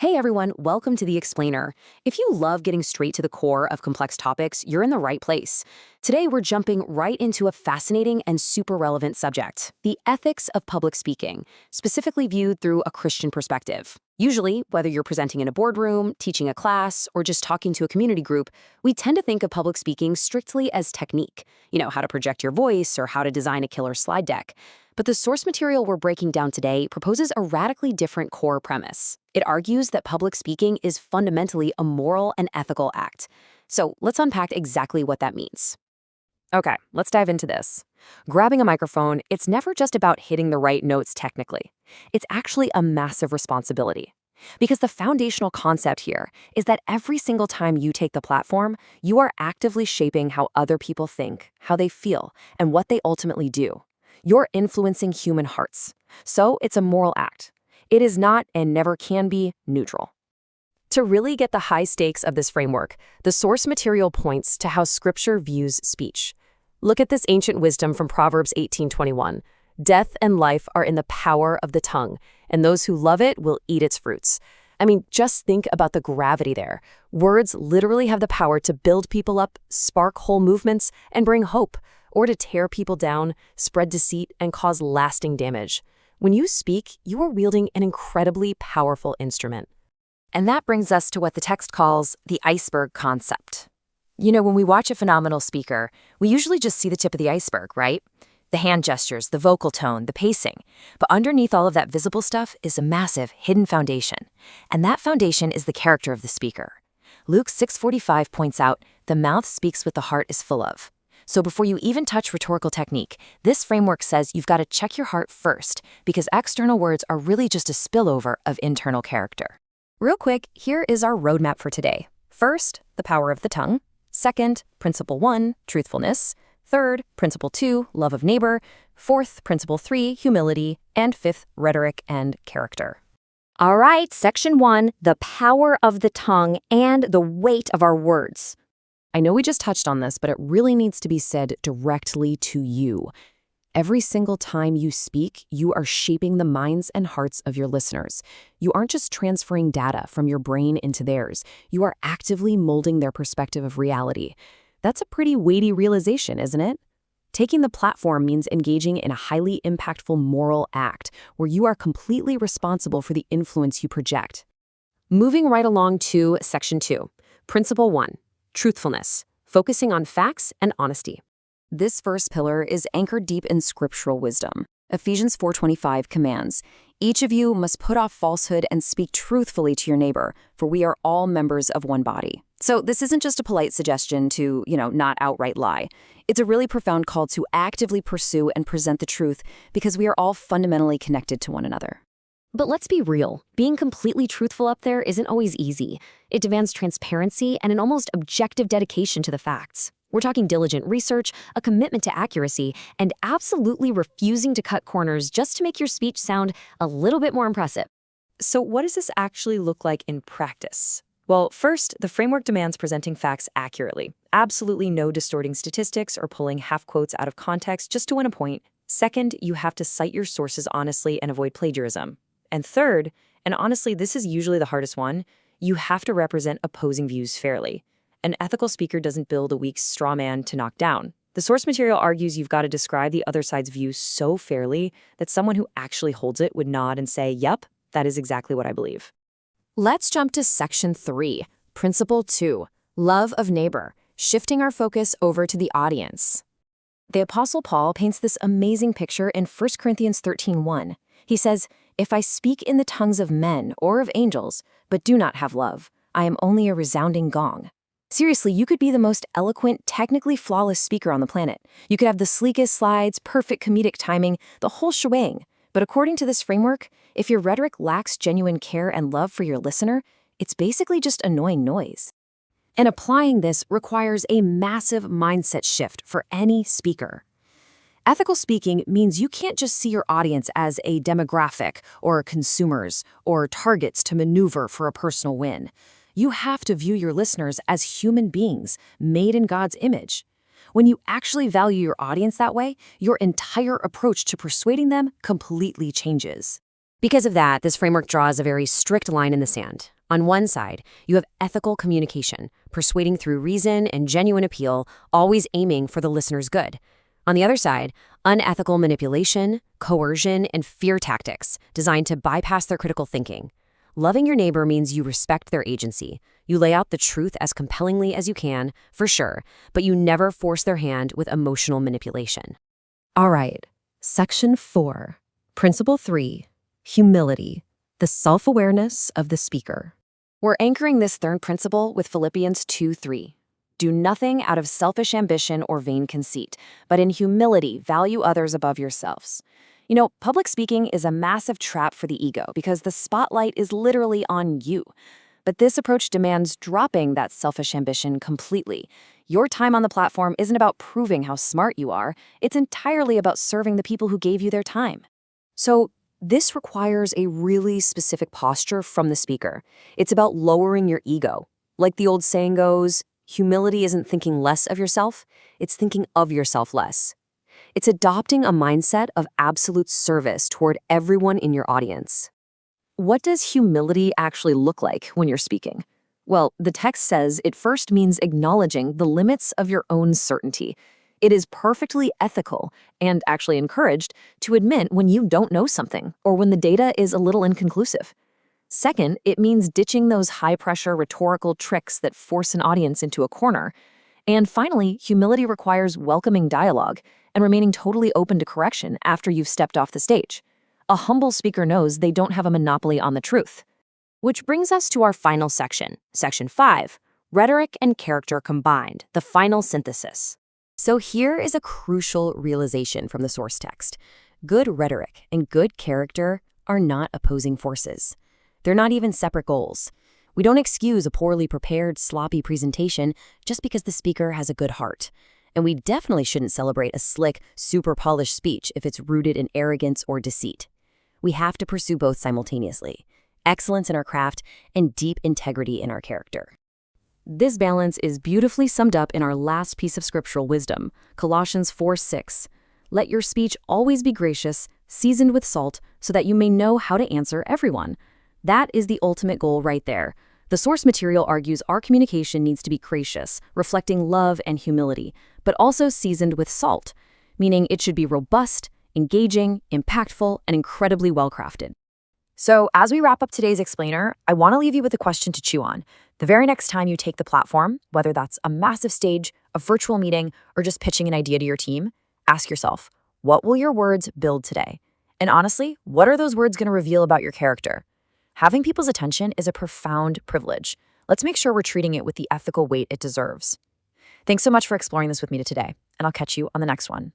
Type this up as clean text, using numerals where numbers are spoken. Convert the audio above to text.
Hey everyone, welcome to The Explainer. If you love getting straight to the core of complex topics, you're in the right place. Today we're jumping right into a fascinating and super relevant subject, the ethics of public speaking, specifically viewed through a Christian perspective. Usually, whether you're presenting in a boardroom, teaching a class, or just talking to a community group, we tend to think of public speaking strictly as technique. How to project your voice or how to design a killer slide deck. But the source material we're breaking down today proposes a radically different core premise. It argues that public speaking is fundamentally a moral and ethical act. So let's unpack exactly what that means. Okay, let's dive into this. Grabbing a microphone, it's never just about hitting the right notes technically. It's actually a massive responsibility. Because the foundational concept here is that every single time you take the platform, you are actively shaping how other people think, how they feel, and what they ultimately do. You're influencing human hearts. So it's a moral act. It is not and never can be neutral. To really get the high stakes of this framework, the source material points to how Scripture views speech. Look at this ancient wisdom from Proverbs 18:21. Death and life are in the power of the tongue, and those who love it will eat its fruits. Just think about the gravity there. Words literally have the power to build people up, spark whole movements, and bring hope, or to tear people down, spread deceit, and cause lasting damage. When you speak, you are wielding an incredibly powerful instrument. And that brings us to what the text calls the iceberg concept. When we watch a phenomenal speaker, we usually just see the tip of the iceberg, right? The hand gestures, the vocal tone, the pacing. But underneath all of that visible stuff is a massive hidden foundation. And that foundation is the character of the speaker. Luke 6:45 points out, the mouth speaks what the heart is full of. So before you even touch rhetorical technique, this framework says you've got to check your heart first, because external words are really just a spillover of internal character. Real quick, here is our roadmap for today. First, the power of the tongue. Second, principle 1, truthfulness. Third, principle 2, love of neighbor. Fourth, principle 3, humility. And fifth, rhetoric and character. All right, section 1, the power of the tongue and the weight of our words. I know we just touched on this, but it really needs to be said directly to you. Every single time you speak, you are shaping the minds and hearts of your listeners. You aren't just transferring data from your brain into theirs. You are actively molding their perspective of reality. That's a pretty weighty realization, isn't it? Taking the platform means engaging in a highly impactful moral act where you are completely responsible for the influence you project. Moving right along to section 2, principle 1. Truthfulness, focusing on facts and honesty. This first pillar is anchored deep in scriptural wisdom. Ephesians 4:25 commands, "Each of you must put off falsehood and speak truthfully to your neighbor, for we are all members of one body." So this isn't just a polite suggestion to, not outright lie. It's a really profound call to actively pursue and present the truth because we are all fundamentally connected to one another. But let's be real, being completely truthful up there isn't always easy. It demands transparency and an almost objective dedication to the facts. We're talking diligent research, a commitment to accuracy, and absolutely refusing to cut corners just to make your speech sound a little bit more impressive. So what does this actually look like in practice? Well, first, the framework demands presenting facts accurately. Absolutely no distorting statistics or pulling half quotes out of context just to win a point. Second, you have to cite your sources honestly and avoid plagiarism. And third, and honestly this is usually the hardest one, you have to represent opposing views fairly. An ethical speaker doesn't build a weak straw man to knock down. The source material argues you've got to describe the other side's view so fairly that someone who actually holds it would nod and say, "Yep, that is exactly what I believe." Let's jump to section 3, principle 2, love of neighbor, shifting our focus over to the audience. The Apostle Paul paints this amazing picture in 1 Corinthians 13:1. He says, "If I speak in the tongues of men or of angels, but do not have love, I am only a resounding gong." Seriously, you could be the most eloquent, technically flawless speaker on the planet. You could have the sleekest slides, perfect comedic timing, the whole shebang. But according to this framework, if your rhetoric lacks genuine care and love for your listener, it's basically just annoying noise. And applying this requires a massive mindset shift for any speaker. Ethical speaking means you can't just see your audience as a demographic or consumers or targets to maneuver for a personal win. You have to view your listeners as human beings made in God's image. When you actually value your audience that way, your entire approach to persuading them completely changes. Because of that, this framework draws a very strict line in the sand. On one side, you have ethical communication, persuading through reason and genuine appeal, always aiming for the listener's good. On the other side, unethical manipulation, coercion, and fear tactics designed to bypass their critical thinking. Loving your neighbor means you respect their agency. You lay out the truth as compellingly as you can, for sure, but you never force their hand with emotional manipulation. All right, Section 4, Principle 3, Humility, the self-awareness of the speaker. We're anchoring this third principle with Philippians 2:3. Do nothing out of selfish ambition or vain conceit, but in humility value others above yourselves. You know, public speaking is a massive trap for the ego because the spotlight is literally on you. But this approach demands dropping that selfish ambition completely. Your time on the platform isn't about proving how smart you are. It's entirely about serving the people who gave you their time. So, this requires a really specific posture from the speaker. It's about lowering your ego. Like the old saying goes, humility isn't thinking less of yourself, it's thinking of yourself less. It's adopting a mindset of absolute service toward everyone in your audience. What does humility actually look like when you're speaking? Well, the text says it first means acknowledging the limits of your own certainty. It is perfectly ethical and actually encouraged to admit when you don't know something or when the data is a little inconclusive. Second, it means ditching those high-pressure rhetorical tricks that force an audience into a corner. And finally, humility requires welcoming dialogue and remaining totally open to correction after you've stepped off the stage. A humble speaker knows they don't have a monopoly on the truth. Which brings us to our final section, Section 5, Rhetoric and Character Combined, the final synthesis. So here is a crucial realization from the source text. Good rhetoric and good character are not opposing forces. They're not even separate goals. We don't excuse a poorly prepared, sloppy presentation just because the speaker has a good heart. And we definitely shouldn't celebrate a slick, super polished speech if it's rooted in arrogance or deceit. We have to pursue both simultaneously: excellence in our craft and deep integrity in our character. This balance is beautifully summed up in our last piece of scriptural wisdom, Colossians 4:6. Let your speech always be gracious, seasoned with salt, so that you may know how to answer everyone. That is the ultimate goal right there. The source material argues our communication needs to be gracious, reflecting love and humility, but also seasoned with salt, meaning it should be robust, engaging, impactful, and incredibly well-crafted. So, as we wrap up today's explainer, I want to leave you with a question to chew on. The very next time you take the platform, whether that's a massive stage, a virtual meeting, or just pitching an idea to your team, ask yourself, what will your words build today? And honestly, what are those words going to reveal about your character? Having people's attention is a profound privilege. Let's make sure we're treating it with the ethical weight it deserves. Thanks so much for exploring this with me today, and I'll catch you on the next one.